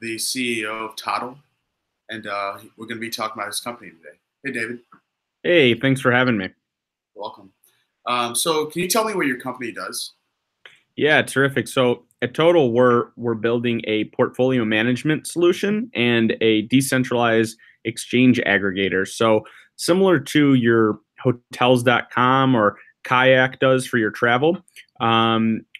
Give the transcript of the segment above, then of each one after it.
the CEO of Totle, and we're going to be talking about his company today. Hey, David. Hey, thanks for having me. Welcome. So, can you tell me what your company does? Yeah, terrific. So at Total, we're building a portfolio management solution and a decentralized exchange aggregator. So similar to your hotels.com or Kayak does for your travel,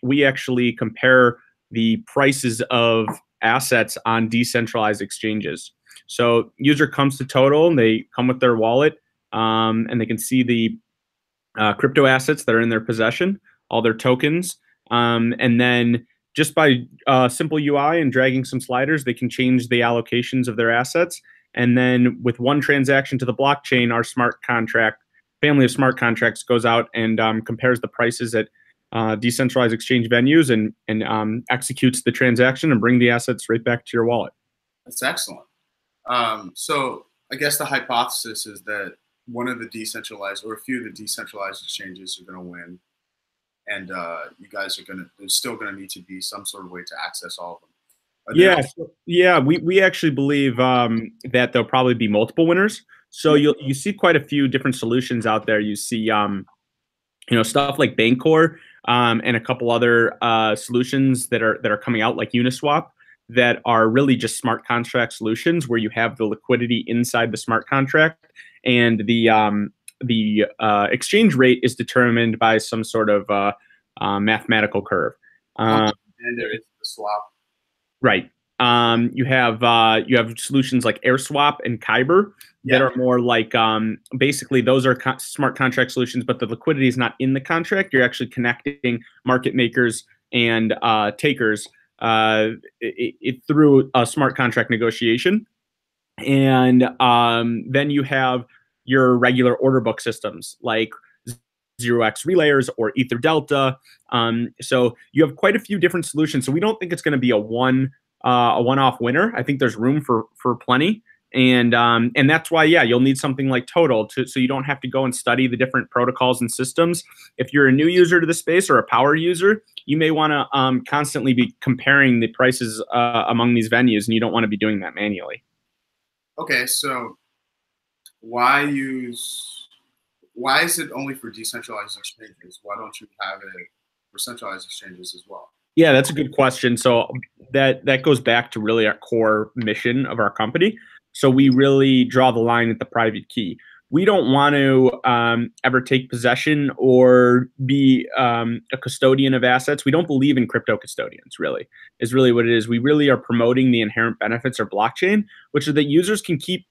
we actually compare the prices of assets on decentralized exchanges. So user comes to Total and they come with their wallet, and they can see the crypto assets that are in their possession, all their tokens. And then just by simple UI and dragging some sliders, they can change the allocations of their assets. And then with one transaction to the blockchain, our smart contract, family of smart contracts, goes out and compares the prices at decentralized exchange venues and executes the transaction and bring the assets right back to your wallet. That's excellent. So, I guess the hypothesis is that one of the decentralized or a few of the decentralized exchanges are going to win, and you guys are going to. There's still going to need to be some sort of way to access all of them. Yeah, we actually believe that there'll probably be multiple winners. So you see quite a few different solutions out there. You see stuff like Bancor, and a couple other solutions that are coming out like Uniswap, that are really just smart contract solutions where you have the liquidity inside the smart contract, and the exchange rate is determined by some sort of mathematical curve. And there is the swap. Right. You have solutions like AirSwap and Kyber that are more like basically those are smart contract solutions, but the liquidity is not in the contract. You're actually connecting market makers and takers through a smart contract negotiation. And then you have your regular order book systems like 0x relayers or Ether Delta. So you have quite a few different solutions. So we don't think it's going to be a one-off winner. I think there's room for plenty. And that's why, yeah, you'll need something like Total so you don't have to go and study the different protocols and systems. If you're a new user to the space or a power user, you may want to constantly be comparing the prices among these venues, and you don't want to be doing that manually. Okay, so why is it only for decentralized exchanges? Why don't you have it for centralized exchanges as well? Yeah, that's a good question. So that goes back to really our core mission of our company. So we really draw the line at the private key. We don't want to ever take possession or be a custodian of assets. We don't believe in crypto custodians, really, is really what it is. We really are promoting the inherent benefits of blockchain, which are that users can keep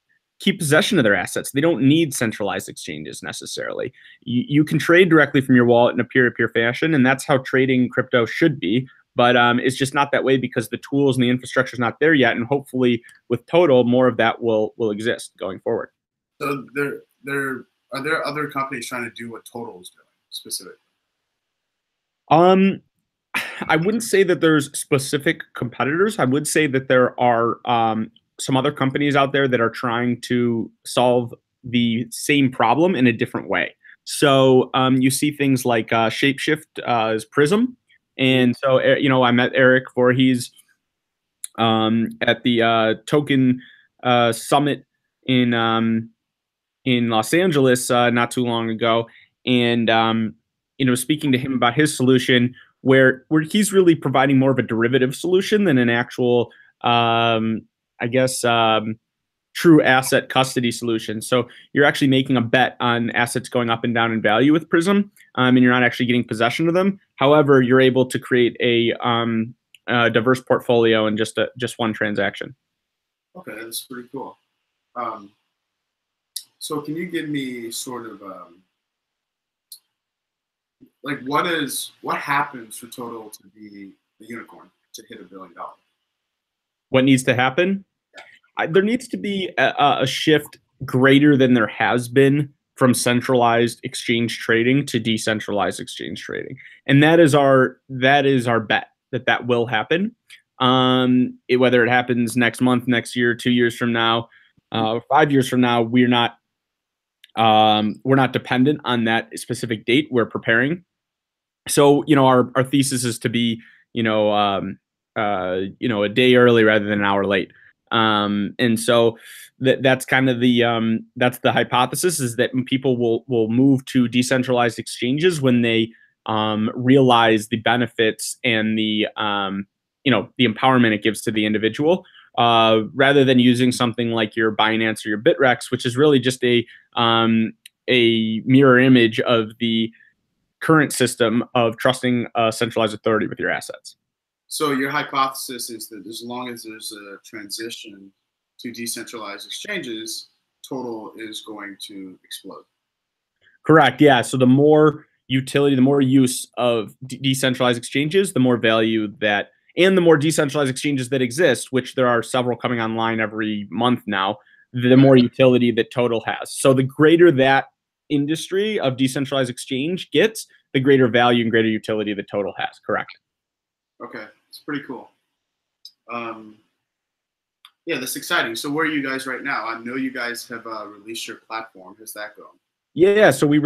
possession of their assets. They don't need centralized exchanges necessarily. You can trade directly from your wallet in a peer-to-peer fashion, and that's how trading crypto should be. But it's just not that way because the tools and the infrastructure is not there yet. And hopefully with Total, more of that will exist going forward. So are there other companies trying to do what Total is doing specifically? I wouldn't say that there's specific competitors. I would say that there are some other companies out there that are trying to solve the same problem in a different way. So you see things like Shapeshift is Prism. And so, I met Eric Voorhees at the Token Summit in Los Angeles not too long ago, and speaking to him about his solution, where he's really providing more of a derivative solution than an actual, I guess, true asset custody solution. So you're actually making a bet on assets going up and down in value with Prism, and you're not actually getting possession of them. However, you're able to create a diverse portfolio in just one transaction. Okay, that's pretty cool. So can you give me sort of like what happens for Total to be a unicorn, to hit $1 billion? What needs to happen? There needs to be a shift greater than there has been from centralized exchange trading to decentralized exchange trading, and that is our bet that will happen. Whether it happens next month, next year, 2 years from now, 5 years from now, we're not dependent on that specific date. We're preparing. So our thesis is to be a day early rather than an hour late. And so that's kind of that's the hypothesis, is that people will move to decentralized exchanges when they realize the benefits and the empowerment it gives to the individual, rather than using something like your Binance or your Bitrex, which is really just a mirror image of the current system of trusting a centralized authority with your assets. So your hypothesis is that as long as there's a transition to decentralized exchanges, Total is going to explode. Correct. Yeah. So the more utility, the more use of decentralized exchanges, the more value that, and the more decentralized exchanges that exist, which there are several coming online every month now, the more utility that Total has. So the greater that industry of decentralized exchange gets, the greater value and greater utility that Total has. Correct. Okay. It's pretty cool. Yeah, that's exciting. So where are you guys right now? I know you guys have released your platform. How's that going? Yeah, so we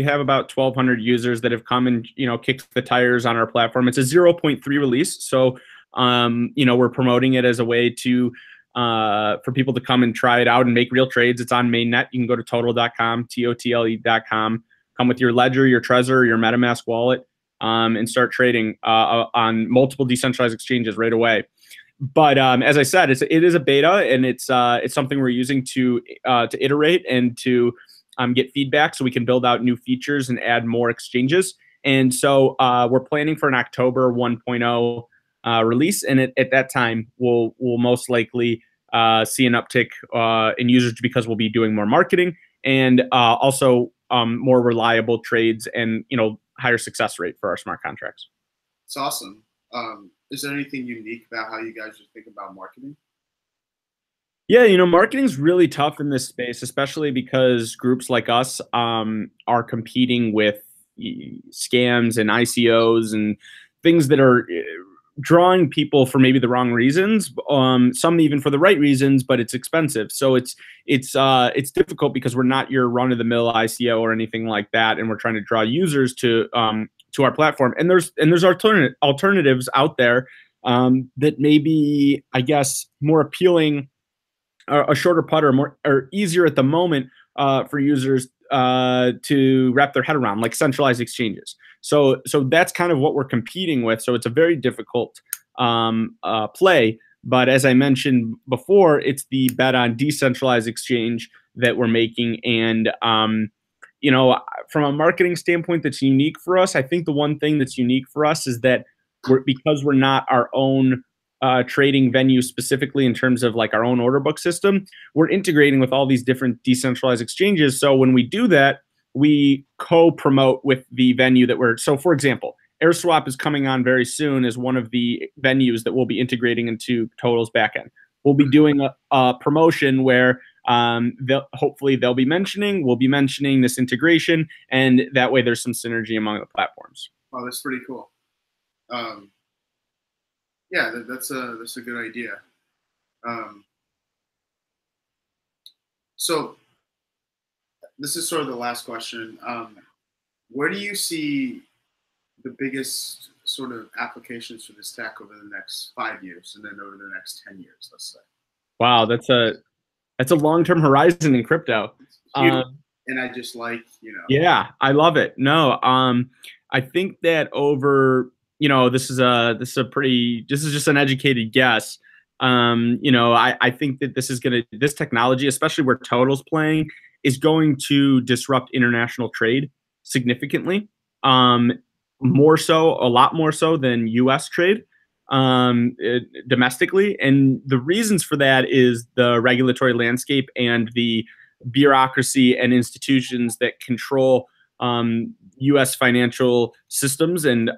have about 1,200 users that have come and kicked the tires on our platform. It's a 0.3 release, so we're promoting it as a way to for people to come and try it out and make real trades. It's on mainnet. You can go to totle.com, totle.com. Come with your Ledger, your Trezor, your MetaMask wallet, and start trading on multiple decentralized exchanges right away. But as I said, it is a beta, and it's something we're using to iterate and to get feedback so we can build out new features and add more exchanges. And so we're planning for an October 1.0 release, and at that time we'll most likely see an uptick in users because we'll be doing more marketing and also more reliable trades and higher success rate for our smart contracts. It's awesome. Is there anything unique about how you guys are thinking about marketing? Yeah, marketing's really tough in this space, especially because groups like us are competing with scams and ICOs and things that are drawing people for maybe the wrong reasons, some even for the right reasons, but it's expensive. So it's difficult because we're not your run-of-the-mill ICO or anything like that, and we're trying to draw users to our platform. And there's alternatives out there that may be, I guess, more appealing, a shorter putter, more or easier at the moment for users to wrap their head around, like centralized exchanges. So that's kind of what we're competing with. So it's a very difficult play. But as I mentioned before, it's the bet on decentralized exchange that we're making. And from a marketing standpoint, that's unique for us. I think the one thing that's unique for us is that because we're not our own trading venue specifically in terms of like our own order book system, we're integrating with all these different decentralized exchanges. So when we do that, we co-promote with the venue that so for example, AirSwap is coming on very soon as one of the venues that we'll be integrating into Total's backend. We'll be doing a promotion where hopefully we'll be mentioning this integration, and that way there's some synergy among the platforms. Oh, that's pretty cool. Yeah, that's a good idea. So this is sort of the last question. Where do you see the biggest sort of applications for this tech over the next 5 years, and then over the next 10 years, let's say? Wow, that's a long-term horizon in crypto. And I just like, Yeah, I love it. No, I think that over, this is just an educated guess. I think that this technology, especially where Total's playing, is going to disrupt international trade significantly. A lot more so than U.S. trade domestically. And the reasons for that is the regulatory landscape and the bureaucracy and institutions that control U.S. financial systems, and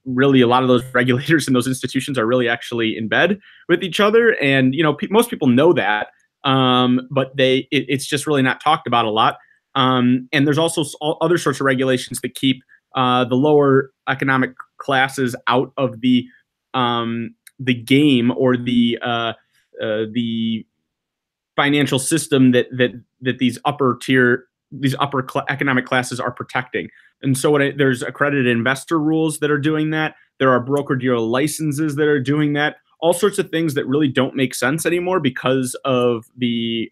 really a lot of those regulators and those institutions are really actually in bed with each other. And most people know that, but it's just really not talked about a lot. And there's also other sorts of regulations that keep the lower economic classes out of the game, or the financial system that these upper economic classes are protecting. And so there's accredited investor rules that are doing that. There are broker-dealer licenses that are doing that. All sorts of things that really don't make sense anymore because of the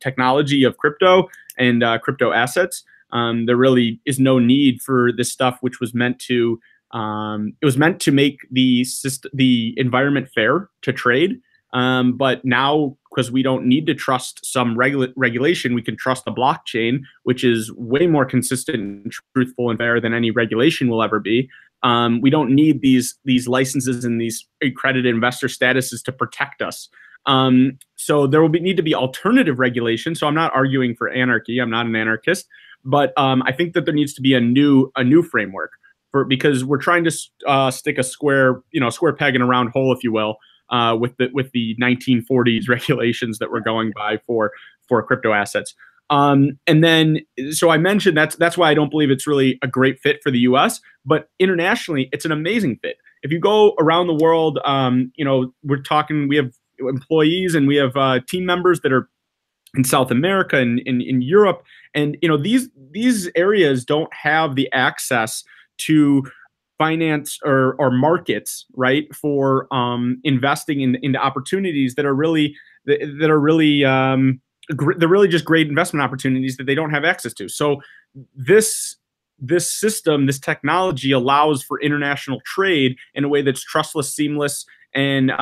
technology of crypto and crypto assets. There really is no need for this stuff, which was meant to it was meant to make the environment fair to trade. But now, because we don't need to trust some regulation, we can trust the blockchain, which is way more consistent and truthful and fair than any regulation will ever be. We don't need these licenses and these accredited investor statuses to protect us. So there will need to be alternative regulation. So I'm not arguing for anarchy. I'm not an anarchist, but I think that there needs to be a new framework because we're trying to stick a square peg in a round hole, if you will, with the 1940s regulations that we're going by for crypto assets. And then, so I mentioned that's why I don't believe it's really a great fit for the U.S., but internationally, it's an amazing fit. If you go around the world, we're talking, we have employees and we have team members that are in South America and in Europe, and these areas don't have the access to finance or markets, right, for investing into opportunities that are really they're really just great investment opportunities that they don't have access to. So this system, this technology allows for international trade in a way that's trustless, seamless, and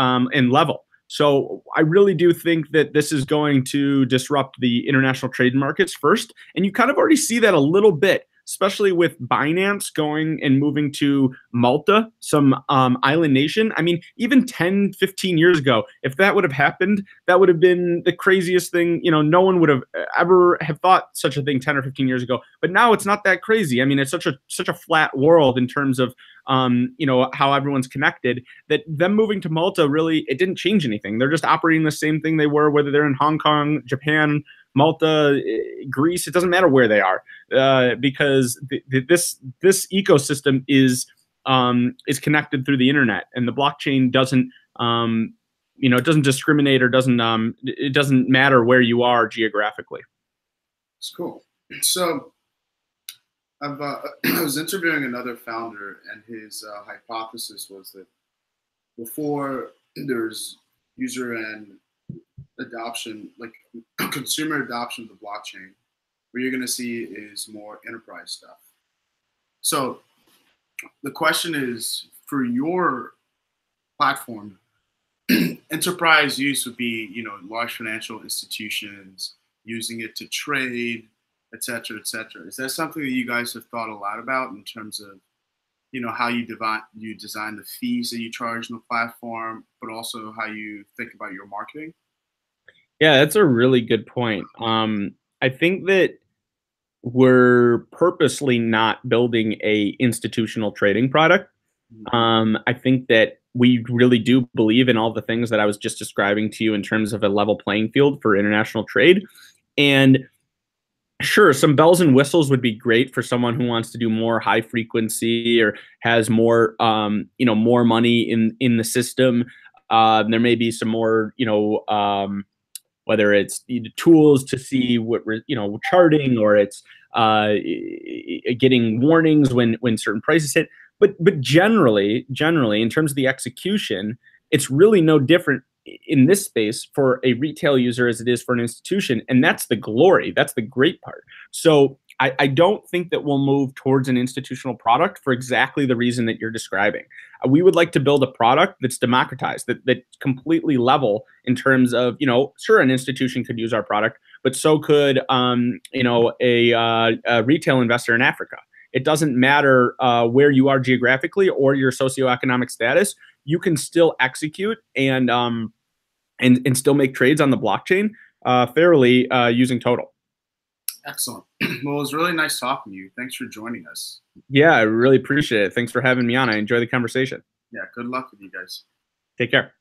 level. So I really do think that this is going to disrupt the international trade markets first. And you kind of already see that a little bit, especially with Binance going and moving to Malta, some island nation. I mean, even 10, 15 years ago, if that would have happened, that would have been the craziest thing. No one would have ever have thought such a thing 10 or 15 years ago. But now it's not that crazy. I mean, it's such a flat world in terms of how everyone's connected, that them moving to Malta, really, it didn't change anything. They're just operating the same thing they were, whether they're in Hong Kong, Japan, Malta, Greece. It doesn't matter where they are, because this ecosystem is connected through the internet, and the blockchain doesn't it doesn't discriminate, or it doesn't matter where you are geographically. It's cool. So I was interviewing another founder, and his hypothesis was that before there's user and adoption, like consumer adoption of the blockchain, what you're going to see is more enterprise stuff. So the question is, for your platform, enterprise use would be, large financial institutions using it to trade, et cetera, et cetera. Is that something that you guys have thought a lot about in terms of, how you design the fees that you charge on the platform, but also how you think about your marketing? Yeah, that's a really good point. I think that we're purposely not building a institutional trading product. I think that we really do believe in all the things that I was just describing to you in terms of a level playing field for international trade. And sure, some bells and whistles would be great for someone who wants to do more high frequency or has more, more money in the system. There may be some more, whether it's tools to see what charting, or it's getting warnings when certain prices hit. But generally, in terms of the execution, it's really no different in this space for a retail user as it is for an institution. And that's the glory. That's the great part. So I don't think that we'll move towards an institutional product for exactly the reason that you're describing. We would like to build a product that's democratized, that's completely level in terms of, sure, an institution could use our product, but so could, a retail investor in Africa. It doesn't matter where you are geographically or your socioeconomic status. You can still execute and still make trades on the blockchain fairly using Totle. Excellent. Well, it was really nice talking to you. Thanks for joining us. Yeah, I really appreciate it. Thanks for having me on. I enjoy the conversation. Yeah, good luck with you guys. Take care.